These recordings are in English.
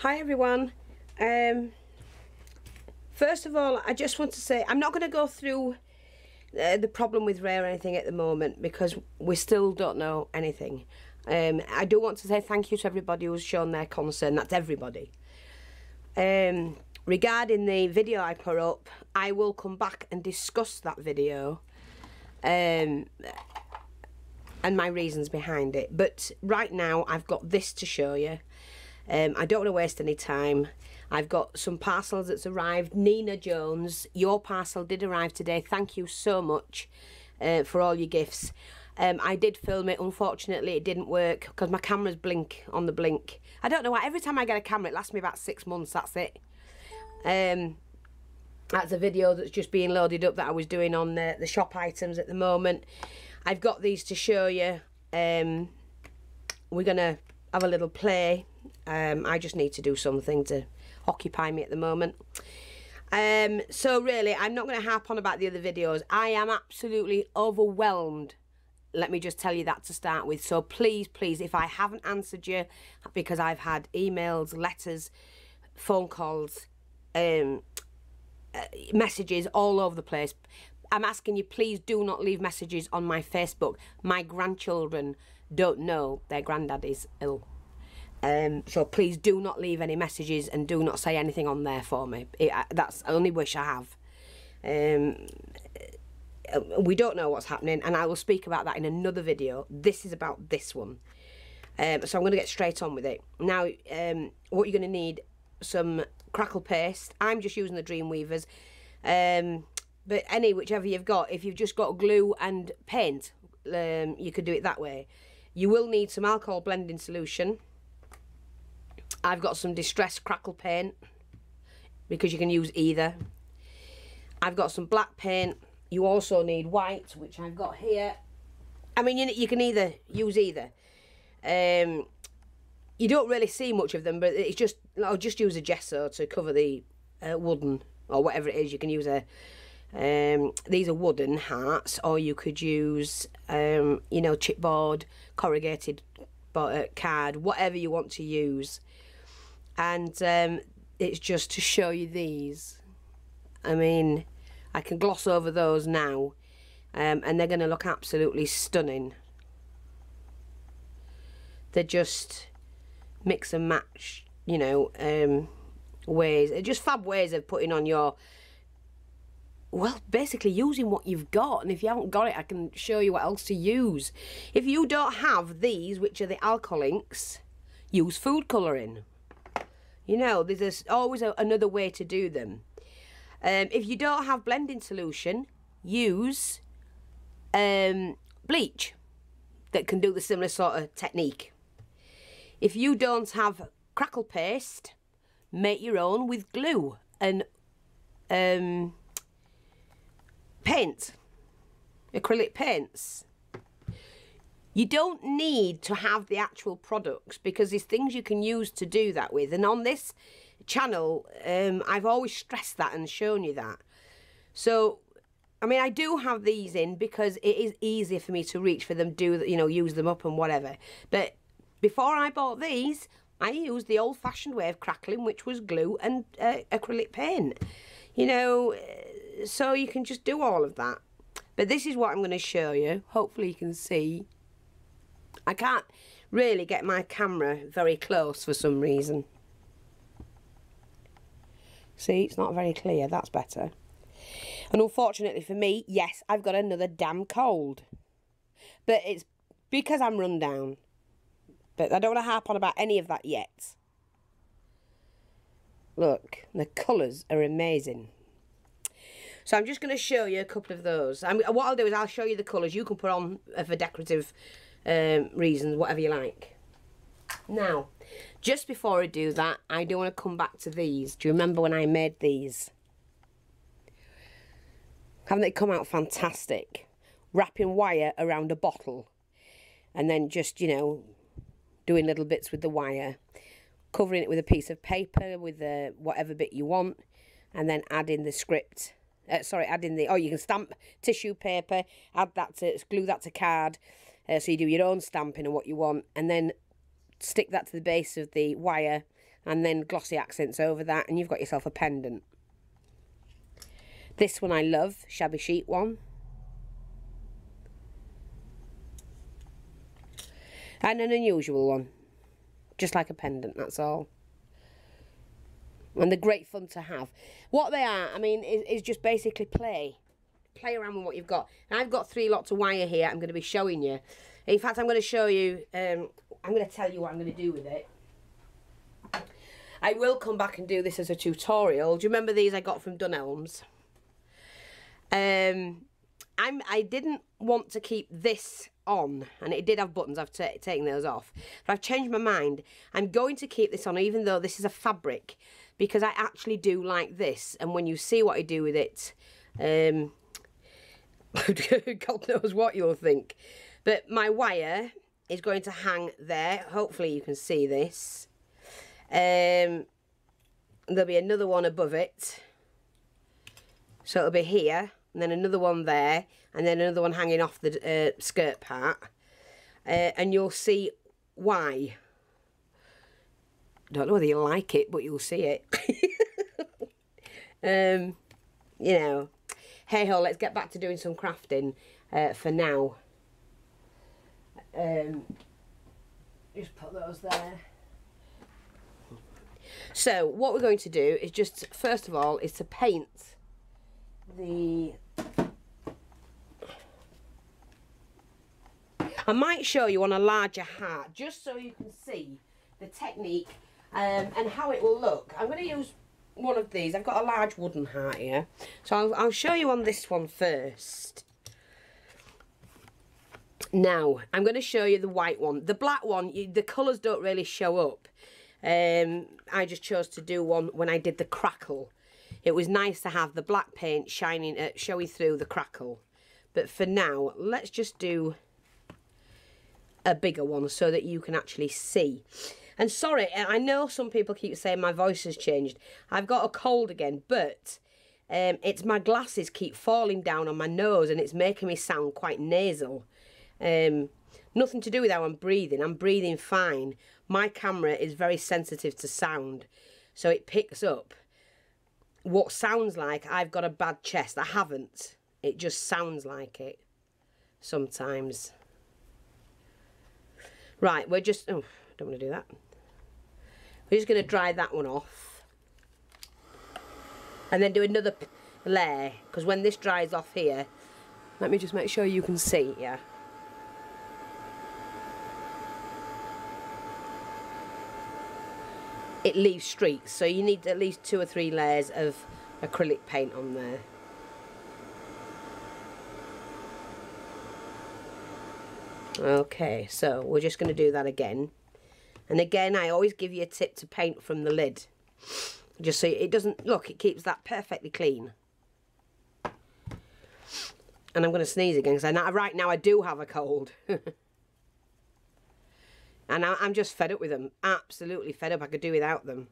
Hi everyone. First of all, I just want to say I'm not going to go through the problem with Ray or anything at the moment because we still don't know anything. I do want to say thank you to everybody who's shown their concern. That's everybody. Regarding the video I put up, I will come back and discuss that video and my reasons behind it. But right now I've got this to show you. I don't want to waste any time. I've got some parcels that's arrived. Nina Jones, your parcel did arrive today. Thank you so much for all your gifts. I did film it. Unfortunately, it didn't work because my camera's blink on the blink. I don't know why. Every time I get a camera, it lasts me about 6 months. That's it. That's a video that's just being loaded up that I was doing on the shop items at the moment. I've got these to show you. We're going to have a little play. I just need to do something to occupy me at the moment. So really, I'm not going to harp on about the other videos. I am absolutely overwhelmed. Let me just tell you that to start with. So please, please, if I haven't answered you, because I've had emails, letters, phone calls, messages all over the place, I'm asking you, please do not leave messages on my Facebook. My grandchildren don't know their granddad is ill. So please do not leave any messages and do not say anything on there for me. That's the only wish I have. We don't know what's happening, and I will speak about that in another video. This is about this one. So I'm going to get straight on with it. Now, what you're going to need, some crackle paste. I'm just using the Dreamweavers. But whichever you've got, if you've just got glue and paint, you could do it that way. You will need some alcohol blending solution. I've got some distressed crackle paint because you can use either. I've got some black paint. You also need white, which I've got here. I mean, you can either use either. You don't really see much of them, but it's just, I'll just use a gesso to cover the wooden or whatever it is. You can use these are wooden hearts, or you could use, you know, chipboard, corrugated card, whatever you want to use. And it's just to show you these. I mean, I can gloss over those now, and they're going to look absolutely stunning. They're just mix and match, you know, ways. They're just fab ways of putting on your, well, basically using what you've got. And if you haven't got it, I can show you what else to use. If you don't have these, which are the alcohol inks, use food colouring. You know, there's always another way to do them. If you don't have blending solution, use bleach that can do the similar sort of technique. If you don't have crackle paste, make your own with glue and paint, acrylic paints. You don't need to have the actual products because there's things you can use to do that with. And on this channel, I've always stressed that and shown you that. So, I mean, I do have these in because it is easier for me to reach for them, you know, use them up and whatever. But before I bought these, I used the old-fashioned way of crackling, which was glue and acrylic paint. You know, so you can just do all of that. But this is what I'm going to show you. Hopefully you can see. I can't really get my camera very close for some reason. See, it's not very clear. That's better. And unfortunately for me, yes, I've got another damn cold. But it's because I'm run down. But I don't want to harp on about any of that yet. Look, the colours are amazing. So I'm just going to show you a couple of those. What I'll do is I'll show you the colours. You can put on for decorative reasons, whatever you like. Now, just before I do that, I do want to come back to these. Do you remember when I made these? Haven't they come out fantastic? Wrapping wire around a bottle and then just, you know, doing little bits with the wire, covering it with a piece of paper with whatever bit you want, and then adding the script. Adding the, you can stamp tissue paper, add that to, glue that to card, so you do your own stamping and what you want, and then stick that to the base of the wire and then glossy accents over that, and you've got yourself a pendant. This one I love, shabby chic one. And an unusual one, just like a pendant, that's all. And they're great fun to have. What they are, I mean, is just basically play around with what you've got. And I've got 3 lots of wire here I'm going to be showing you. In fact, I'm going to show you, I'm going to tell you what I'm going to do with it. I will come back and do this as a tutorial. Do you remember these I got from Dunelm's? I didn't want to keep this on, and it did have buttons. I've taken those off, but I've changed my mind. I'm going to keep this on, even though this is a fabric, because I actually do like this. And when you see what I do with it, God knows what you'll think. But my wire is going to hang there. Hopefully you can see this. There'll be another one above it, so it'll be here, and then another one there, and then another one hanging off the skirt part, and you'll see why. Don't know whether you'll like it, but you'll see it. You know, hey ho, let's get back to doing some crafting for now. Just put those there. So what we're going to do is just, first of all, is to paint the... I might show you on a larger heart, just so you can see the technique and how it will look. I'm going to use one of these. I've got a large wooden heart here, so I'll show you on this one first. Now, I'm going to show you the white one. The black one, the colours don't really show up. I just chose to do one when I did the crackle. It was nice to have the black paint shining, showing through the crackle. But for now, let's just do a bigger one so that you can actually see. And sorry, I know some people keep saying my voice has changed. I've got a cold again, but it's my glasses keep falling down on my nose and it's making me sound quite nasal. Nothing to do with how I'm breathing fine. My camera is very sensitive to sound, so it picks up what sounds like I've got a bad chest. I haven't. It just sounds like it sometimes. Right, we're just... Oh, don't want to do that. We're just going to dry that one off. And then do another layer, because when this dries off here... Let me just make sure you can see, yeah. It leaves streaks, so you need at least 2 or 3 layers of acrylic paint on there. Okay, so we're just going to do that again. And again, I always give you a tip to paint from the lid, just so it doesn't, look, it keeps that perfectly clean. And I'm going to sneeze again, because right now I do have a cold. And I'm just fed up with them. Absolutely fed up. I could do without them.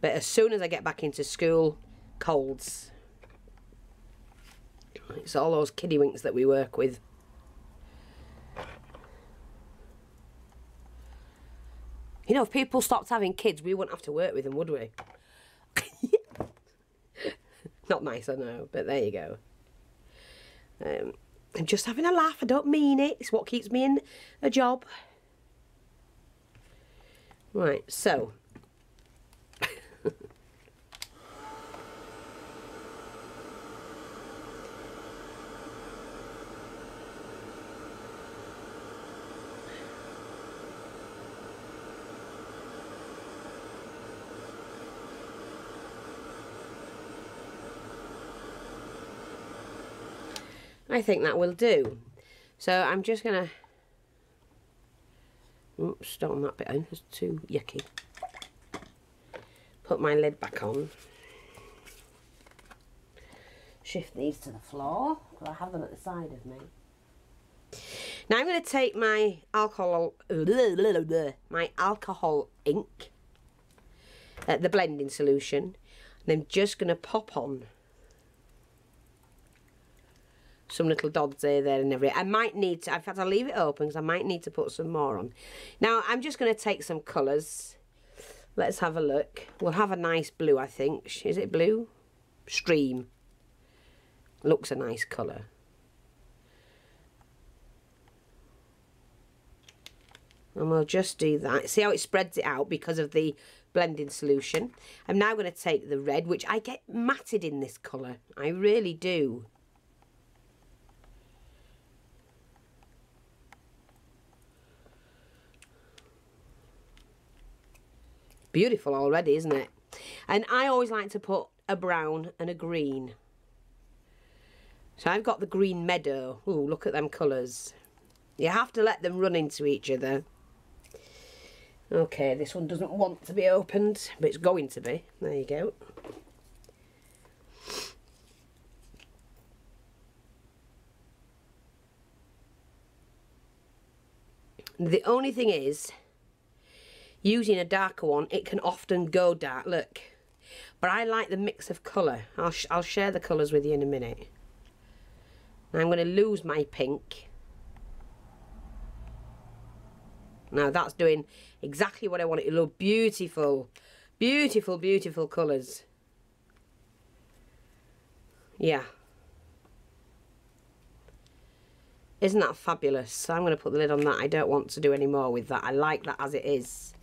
But as soon as I get back into school, colds. It's all those kiddywinks that we work with. You know, if people stopped having kids, we wouldn't have to work with them, would we? Not nice, I know, but there you go. I'm just having a laugh. I don't mean it. It's what keeps me in a job. Right, so I think that will do. So I'm just gonna... Oops, don't want that bit in, it's too yucky. Put my lid back on. Shift these to the floor, because I have them at the side of me. Now I'm going to take my alcohol ink, the blending solution, and I'm just going to pop on some little dots there and everything. I might need to, in fact I'll leave it open because I might need to put some more on. Now I'm just going to take some colours. Let's have a look. We'll have a nice blue, I think. Is it blue? Stream. Looks a nice colour. And we'll just do that. See how it spreads it out because of the blending solution. I'm now going to take the red, which I get matted in this colour. I really do. Beautiful already, isn't it? And I always like to put a brown and a green. So I've got the green meadow. Ooh, look at them colours. You have to let them run into each other. Okay, this one doesn't want to be opened, but it's going to be. There you go. The only thing is, using a darker one, it can often go dark, look. But I like the mix of colour. I'll share the colours with you in a minute. Now I'm going to lose my pink. Now that's doing exactly what I want it to look. Beautiful, beautiful, beautiful colours. Yeah. Isn't that fabulous? So I'm going to put the lid on that. I don't want to do any more with that. I like that as it is.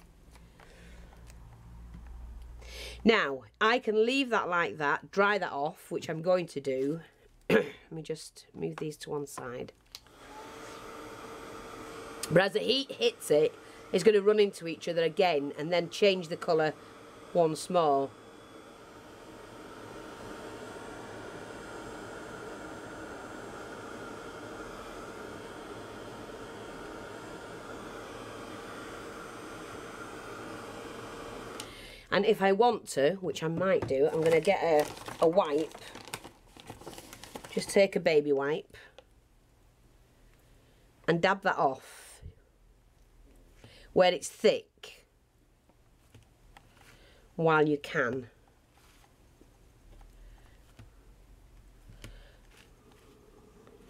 Now, I can leave that like that, dry that off, which I'm going to do. Let me just move these to one side. But as the heat hits it, it's going to run into each other again and then change the colour once more. And if I want to, which I might do, I'm going to get a wipe. Just take a baby wipe and dab that off where it's thick while you can.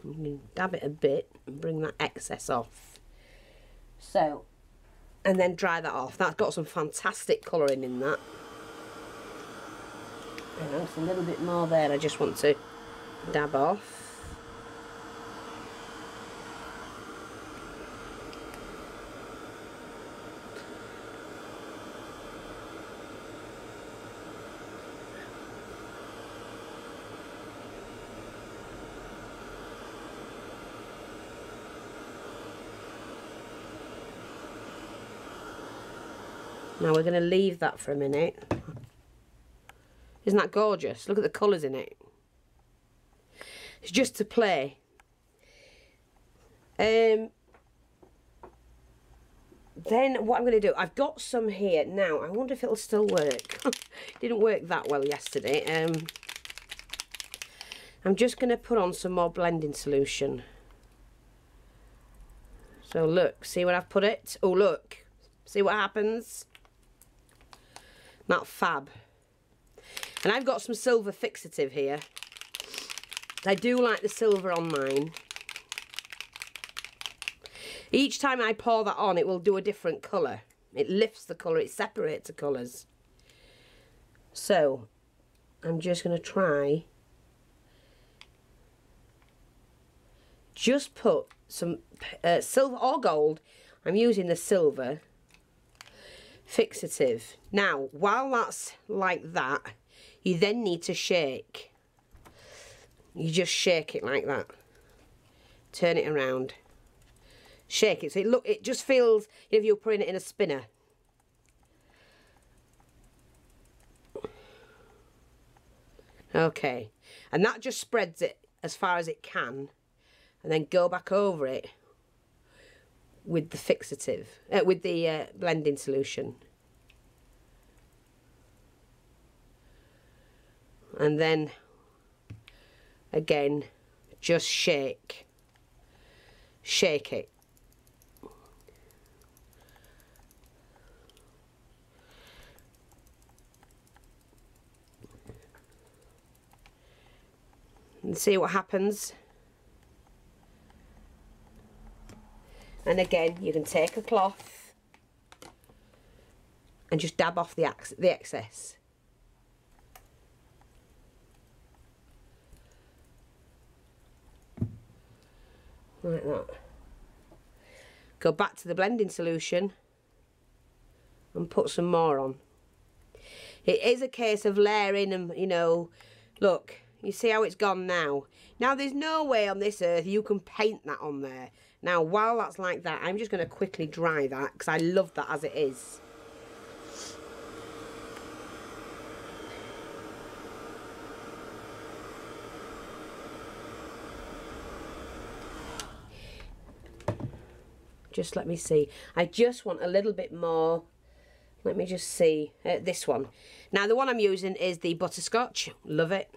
You dab it a bit and bring that excess off. So, and then dry that off. That's got some fantastic colouring in that. And there's a little bit more there I just want to dab off. Now we're going to leave that for a minute. Isn't that gorgeous? Look at the colours in it. It's just to play. Then what I'm going to do, I've got some here now. I wonder if it'll still work. It didn't work that well yesterday. I'm just going to put on some more blending solution. So look, see where I've put it? Oh look, see what happens? That fab. And I've got some silver fixative here. I do like the silver on mine. Each time I pour that on, it will do a different colour. It lifts the colour, it separates the colours. So, I'm just going to try. Just put some silver or gold. I'm using the silver fixative. Now, while that's like that, you then need to shake. You just shake it like that. Turn it around. Shake it. So it just feels, if you're putting it in a spinner. Okay. And that just spreads it as far as it can. And then go back over it with the fixative, with the blending solution. And then, again, just shake. Shake it. And see what happens. And again, you can take a cloth and just dab off the excess. Like that. Go back to the blending solution and put some more on. It is a case of layering and, you know, look, you see how it's gone now. Now there's no way on this earth you can paint that on there. Now while that's like that, I'm just going to quickly dry that because I love that as it is. Just let me see. I just want a little bit more. Let me just see. This one. Now the one I'm using is the butterscotch. Love it.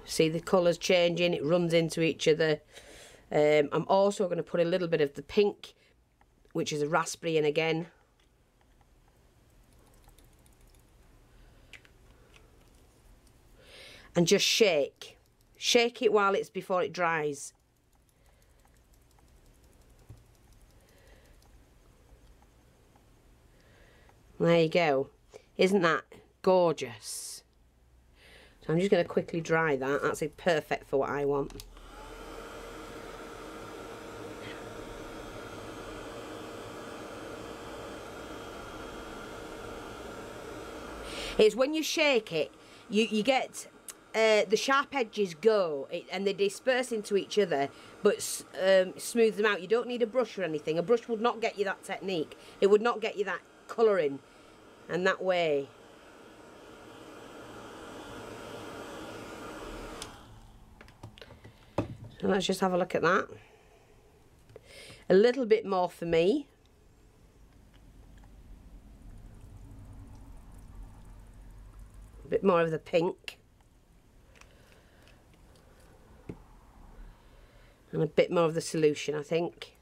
See the colours changing. It runs into each other. I'm also going to put a little bit of the pink, which is a raspberry, in again. And just shake. Shake it while it's before it dries. There you go. Isn't that gorgeous? So I'm just going to quickly dry that. That's perfect for what I want. It's when you shake it, you get the sharp edges go and they disperse into each other, but smooth them out. You don't need a brush or anything. A brush would not get you that technique. It would not get you that colouring and that way. So let's just have a look at that. A little bit more for me. A bit more of the pink. And a bit more of the solution, I think.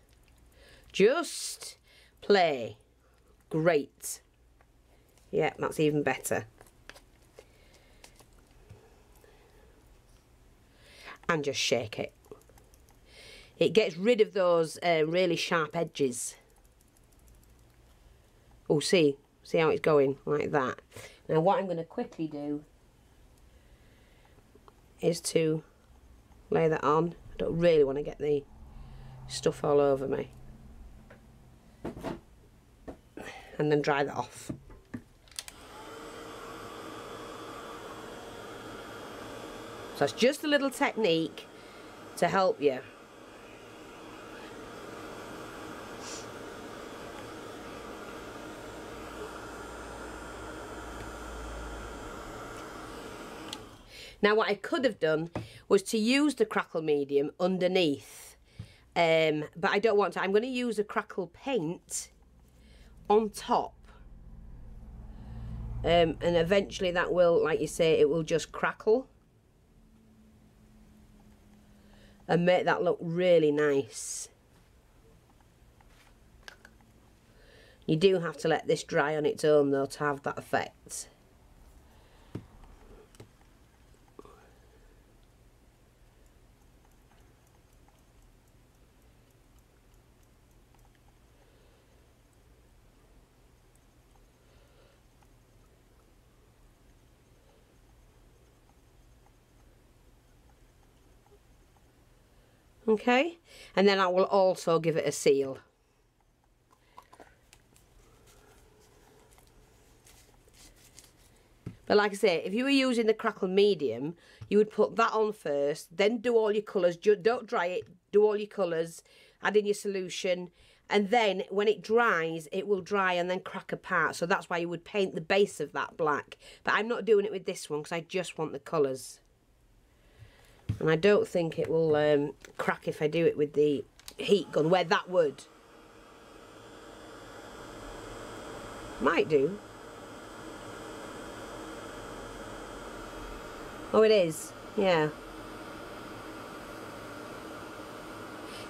Just play. Great. Yeah, that's even better. And just shake it. It gets rid of those really sharp edges. Oh, see how it's going like that. Now what I'm going to quickly do is to lay that on. I don't really want to get the stuff all over me. And then dry that off. So it's just a little technique to help you. Now what I could have done was to use the crackle medium underneath, but I don't want to. I'm going to use a crackle paint on top, and eventually that will, like you say, it will just crackle and make that look really nice. You do have to let this dry on its own though to have that effect. Okay, and then I will also give it a seal. But like I say, if you were using the crackle medium, you would put that on first, then do all your colours. Don't dry it, do all your colours, add in your solution, and then when it dries, it will dry and then crack apart. So that's why you would paint the base of that black. But I'm not doing it with this one because I just want the colours. And I don't think it will crack if I do it with the heat gun, where that would. Might do. Oh, it is. Yeah. In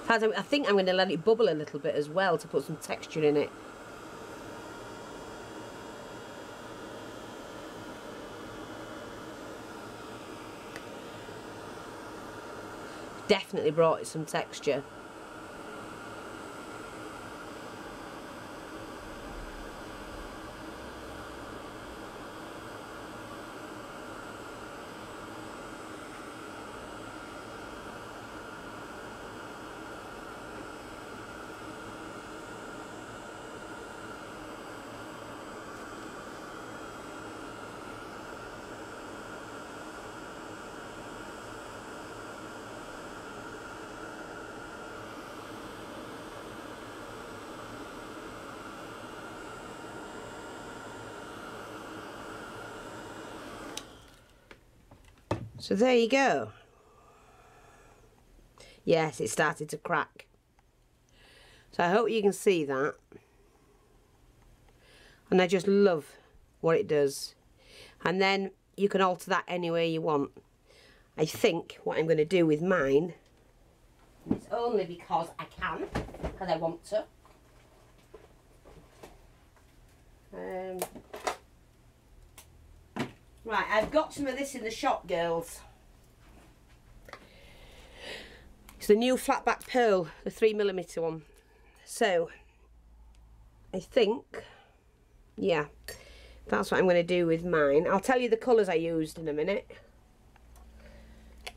fact, I think I'm going to let it bubble a little bit as well to put some texture in it. definitely brought it some texture. So there you go. Yes, it started to crack. So I hope you can see that. And I just love what it does. And then you can alter that any way you want. I think what I'm going to do with mine, it's only because I can, because I want to. Right, I've got some of this in the shop, girls. It's the new flatback pearl, the 3mm one. So, I think, yeah, that's what I'm going to do with mine. I'll tell you the colours I used in a minute.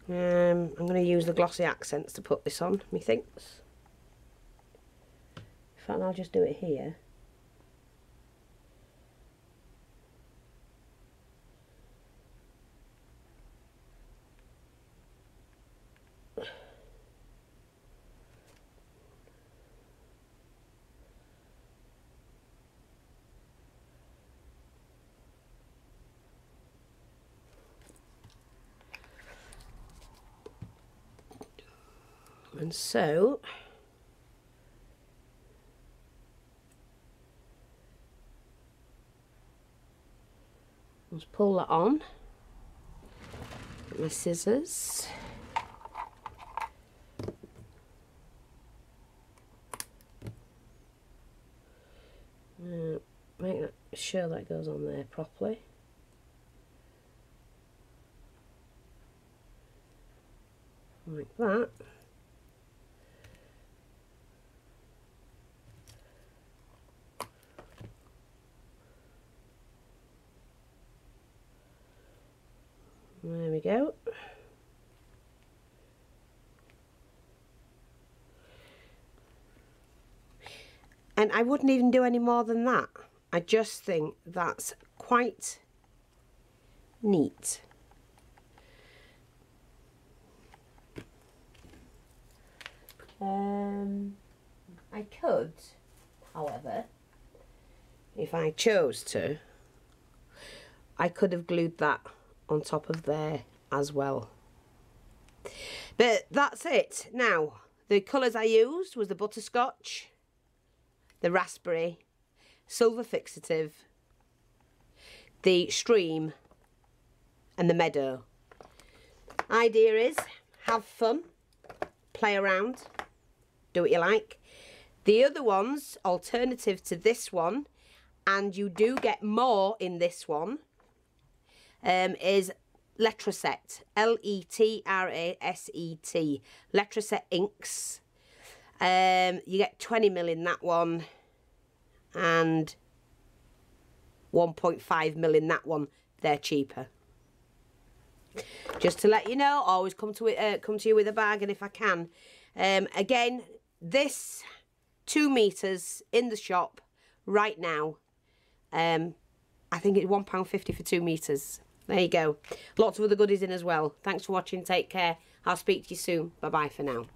I'm going to use the glossy accents to put this on, methinks. In fact, I'll just do it here. And so, let's pull that on. Get my scissors. Make sure that goes on there properly. Like that. There we go. And I wouldn't even do any more than that. I just think that's quite neat. I could, however, if I chose to, I could have glued that on top of there as well. But that's it. Now, the colours I used was the butterscotch, the raspberry, silver fixative, the stream, and the meadow. Idea is, have fun, play around, do what you like. The other ones, alternative to this one, and you do get more in this one, is Letraset, Letraset, Letraset inks. You get 20mm in that one, and 1.5mm in that one. They're cheaper. Just to let you know, always come to you with a bargain if I can. Again, this 2 meters in the shop right now. I think it's £1.50 for 2 meters. There you go. Lots of other goodies in as well. Thanks for watching. Take care. I'll speak to you soon. Bye bye for now.